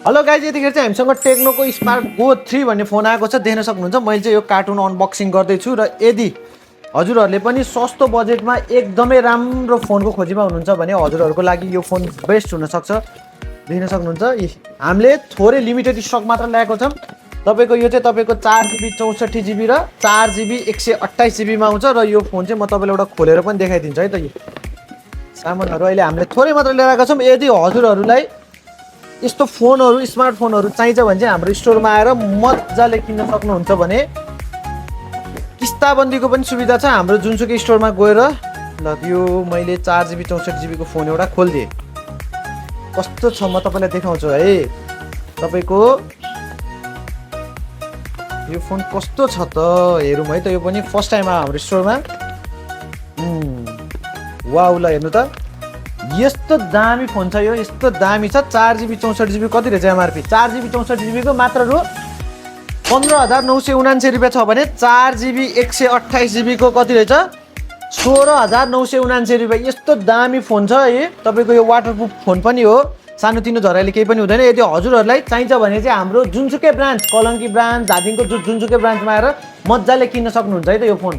Hello guys, यतिखेर चाहिँ हामीसँग टेक्नोको स्मार्ट गो 3 भन्ने फोन आएको छ। देख्न सक्नुहुन्छ मैले चाहिँ यो कार्टुन अनबक्सिङ गर्दैछु र यदि हजुरहरूले पनि सस्तो बजेटमा एकदमै राम्रो फोनको खोजीमा हुनुहुन्छ भने हजुरहरूको लागि यो फोन बेस्ट हुनसक्छ। देख्न सक्नुहुन्छ हामीले थोरै लिमिटेड स्टक मात्र ल्याएको छौँ। तपाईँको यो चाहिँ तपाईँको 4GB 64GB र 4GB 128GBमा आउँछ र यो फोन चाहिँ म तपाईँलाई एउटा खोलेर पनि देखाइदिन्छु है त। यो सामानहरू अहिले हामीले थोरै मात्र लिएर आएको छौँ। यदि हजुरहरूलाई यस्तो फोनहरू स्मार्टफोनहरू चाहिन्छ भने चाहिँ हाम्रो स्टोरमा आएर मजाले किन्न सक्नुहुन्छ भने किस्ताबन्दीको पनि सुविधा छ हाम्रो जुनसुकै स्टोरमा गएर। ल यो मैले 4GB 64GB को फोन एउटा खोलिदिएँ। कस्तो छ म तपाईँलाई देखाउँछु है। तपाईँको यो फोन कस्तो छ त हेरौँ है त। यो पनि फर्स्ट टाइम आयो हाम्रो स्टोरमा। वाउ, ल हेर्नु त यस्तो दामी फोन छ यो, यस्तो दामी छ। 4GB 64GB कति रहेछ एमआरपी? 4GB 64GB को मात्र रु 15,979 रुपियाँ छ भने 4GB 128GB को कति रहेछ? 16,979 रुपियाँ। यस्तो दामी फोन छ है। तपाईँको यो वाटरप्रुफ फोन पनि हो, सानोतिनो झराले केही पनि हुँदैन। यदि हजुरहरूलाई चाहिन्छ भने चाहिँ हाम्रो जुनसुकै ब्रान्च, कलङ्की ब्रान्च, धादिङको जुनसुकै ब्रान्चमा आएर मजाले किन्न सक्नुहुन्छ है त यो फोन।